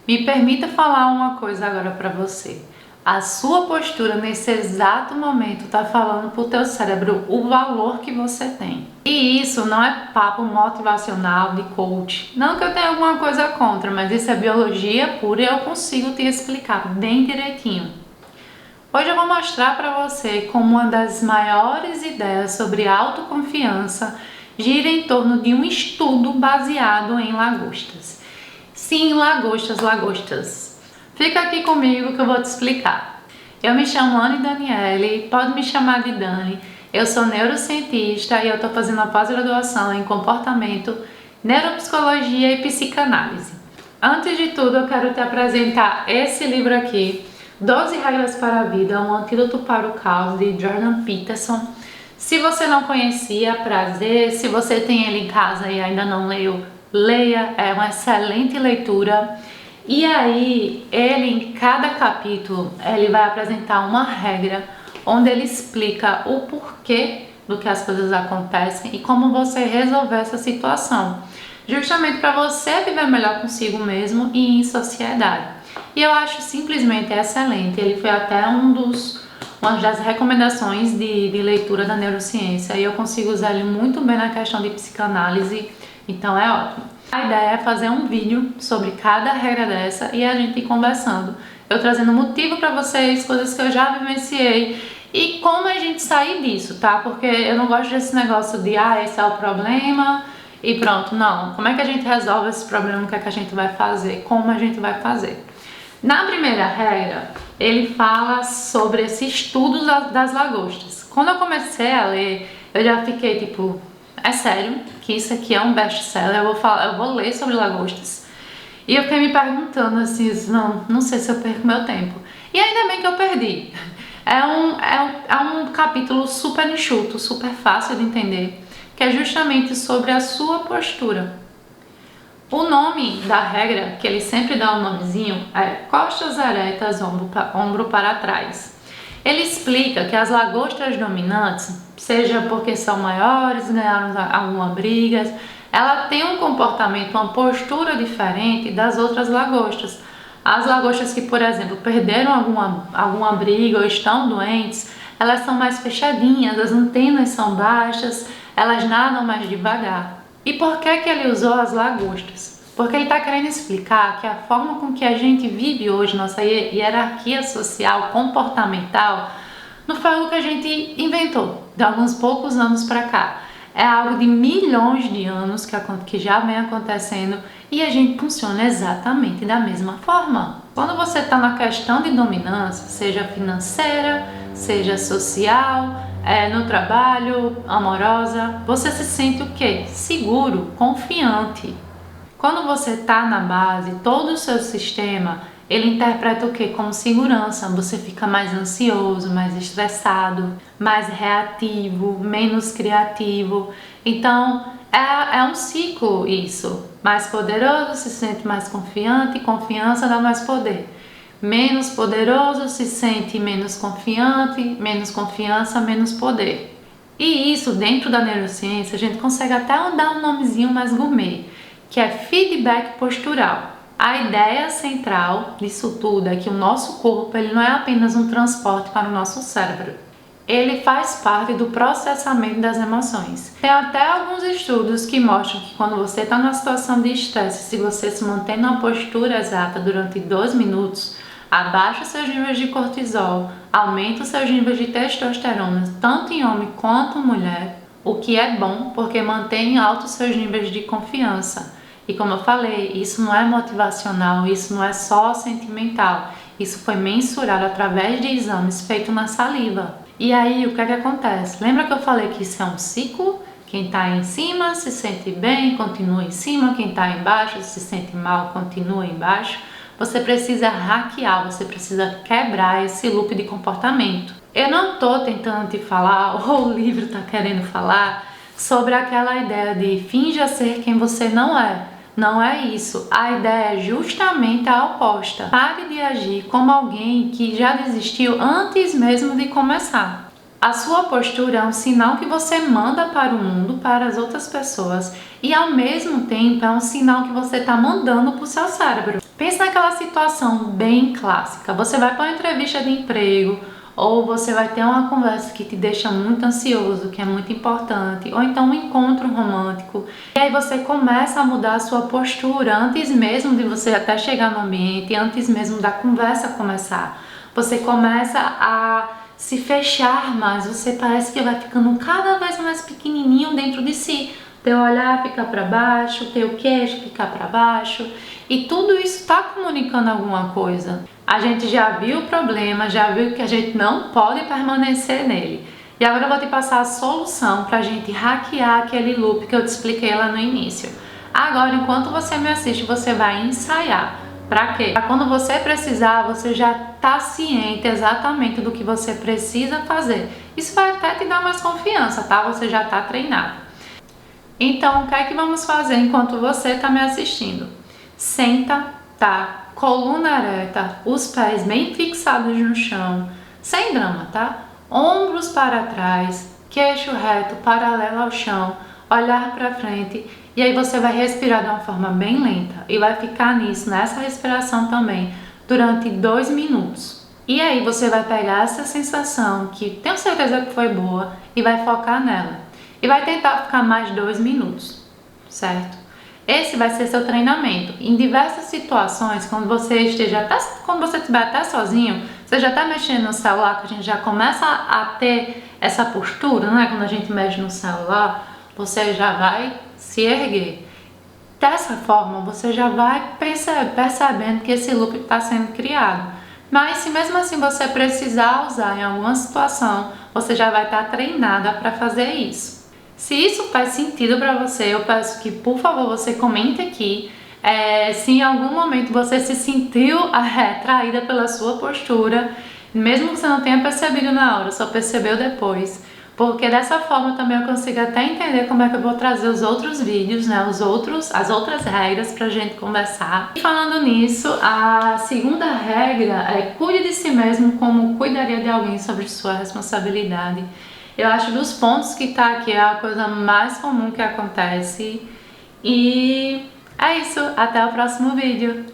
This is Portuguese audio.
Me permita falar uma coisa agora para você. A sua postura nesse exato momento está falando para o teu cérebro o valor que você tem. E isso não é papo motivacional de coach. Não que eu tenha alguma coisa contra, mas isso é biologia pura e eu consigo te explicar bem direitinho. Hoje eu vou mostrar para você como uma das maiores ideias sobre autoconfiança gira em torno de um estudo baseado em lagostas. Sim, lagostas. Fica aqui comigo que eu vou te explicar. Eu me chamo Anne Daniele, pode me chamar de Dani. Eu sou neurocientista e eu estou fazendo a pós-graduação em comportamento, neuropsicologia e psicanálise. Antes de tudo, eu quero te apresentar esse livro aqui, 12 Regras para a Vida, um antídoto para o caos, de Jordan Peterson. Se você não conhecia, prazer. Se você tem ele em casa e ainda não leu, leia, é uma excelente leitura. E aí, ele em cada capítulo, ele vai apresentar uma regra onde ele explica o porquê do que as coisas acontecem e como você resolver essa situação, justamente para você viver melhor consigo mesmo e em sociedade. E eu acho simplesmente excelente. Ele foi até uma das recomendações de leitura da neurociência e eu consigo usar ele muito bem na questão de psicanálise, então é ótimo. A ideia é fazer um vídeo sobre cada regra dessa e a gente ir conversando. Eu trazendo motivo para vocês, coisas que eu já vivenciei e como a gente sair disso, tá? Porque eu não gosto desse negócio de, esse é o problema e pronto. Não, como é que a gente resolve esse problema, o que é que a gente vai fazer, como a gente vai fazer. Na primeira regra, ele fala sobre esse estudo das lagostas. Quando eu comecei a ler, eu já fiquei tipo, é sério que isso aqui é um best-seller? Eu vou ler sobre lagostas. E eu fiquei me perguntando assim, não sei se eu perco meu tempo. E ainda bem que eu perdi. É um capítulo super enxuto, super fácil de entender, que é justamente sobre a sua postura. O nome da regra, que ele sempre dá um nomezinho, é costas eretas, ombro para trás. Ele explica que as lagostas dominantes, seja porque são maiores, ganharam algumas brigas, ela tem um comportamento, uma postura diferente das outras lagostas. As lagostas que, por exemplo, perderam alguma briga ou estão doentes, elas são mais fechadinhas, as antenas são baixas, elas nadam mais devagar. E por que ele usou as lagostas? Porque ele está querendo explicar que a forma com que a gente vive hoje, nossa hierarquia social, comportamental, não foi algo que a gente inventou de alguns poucos anos para cá. É algo de milhões de anos que já vem acontecendo e a gente funciona exatamente da mesma forma. Quando você está na questão de dominância, seja financeira, seja social, no trabalho, amorosa, você se sente o quê? Seguro, confiante. Quando você está na base, todo o seu sistema, ele interpreta o quê? Como segurança. Você fica mais ansioso, mais estressado, mais reativo, menos criativo. Então, é um ciclo isso. Mais poderoso, se sente mais confiante, confiança dá mais poder. Menos poderoso, se sente menos confiante, menos confiança, menos poder. E isso, dentro da neurociência, a gente consegue até dar um nomezinho mais gourmet, que é feedback postural. A ideia central disso tudo é que o nosso corpo ele não é apenas um transporte para o nosso cérebro. Ele faz parte do processamento das emoções. Tem até alguns estudos que mostram que quando você está numa situação de estresse, se você se mantém numa postura exata durante 2 minutos, abaixa os seus níveis de cortisol, aumenta os seus níveis de testosterona, tanto em homem quanto em mulher, o que é bom porque mantém altos seus níveis de confiança. E como eu falei, isso não é motivacional, isso não é só sentimental, isso foi mensurado através de exames feitos na saliva. E aí, o que é que acontece? Lembra que eu falei que isso é um ciclo? Quem está em cima se sente bem, continua em cima, quem está embaixo se sente mal, continua embaixo. Você precisa hackear, você precisa quebrar esse loop de comportamento. Eu não estou tentando te falar, ou o livro está querendo falar, sobre aquela ideia de finja ser quem você não é. Não é isso. A ideia é justamente a oposta. Pare de agir como alguém que já desistiu antes mesmo de começar. A sua postura é um sinal que você manda para o mundo, para as outras pessoas, e ao mesmo tempo é um sinal que você está mandando para o seu cérebro. Pensa naquela situação bem clássica. Você vai para uma entrevista de emprego, ou você vai ter uma conversa que te deixa muito ansioso, que é muito importante, ou então um encontro romântico. E aí você começa a mudar a sua postura antes mesmo de você até chegar no ambiente, antes mesmo da conversa começar. Você começa a se fechar mais, você parece que vai ficando cada vez mais pequenininho dentro de si. Teu olhar fica para baixo, teu queixo fica para baixo, e tudo isso está comunicando alguma coisa. A gente já viu o problema, já viu que a gente não pode permanecer nele. E agora eu vou te passar a solução para a gente hackear aquele loop que eu te expliquei lá no início. Agora, enquanto você me assiste, você vai ensaiar. Para quê? Para quando você precisar, você já está ciente exatamente do que você precisa fazer. Isso vai até te dar mais confiança, tá? Você já está treinado. Então, o que é que vamos fazer enquanto você está me assistindo? Senta, tá? Coluna ereta, os pés bem fixados no chão, sem drama, tá? Ombros para trás, queixo reto, paralelo ao chão, olhar para frente, e aí você vai respirar de uma forma bem lenta e vai ficar nisso, nessa respiração também, durante 2 minutos. E aí você vai pegar essa sensação, que tenho certeza que foi boa, e vai focar nela. E vai tentar ficar mais 2 minutos, certo? Esse vai ser seu treinamento. Em diversas situações, quando você estiver até sozinho, você já está mexendo no celular, que a gente já começa a ter essa postura, né? Quando a gente mexe no celular, você já vai se erguer. Dessa forma, você já vai percebendo que esse loop está sendo criado. Mas se mesmo assim você precisar usar em alguma situação, você já vai estar treinada para fazer isso. Se isso faz sentido para você, eu peço que, por favor, você comente aqui se em algum momento você se sentiu atraída pela sua postura, mesmo que você não tenha percebido na hora, só percebeu depois. Porque dessa forma também eu consigo até entender como é que eu vou trazer os outros vídeos, né, as outras regras pra gente conversar. E falando nisso, a segunda regra é cuide de si mesmo como cuidaria de alguém sobre sua responsabilidade. Eu acho que dos pontos que tá aqui é a coisa mais comum que acontece. E é isso, até o próximo vídeo.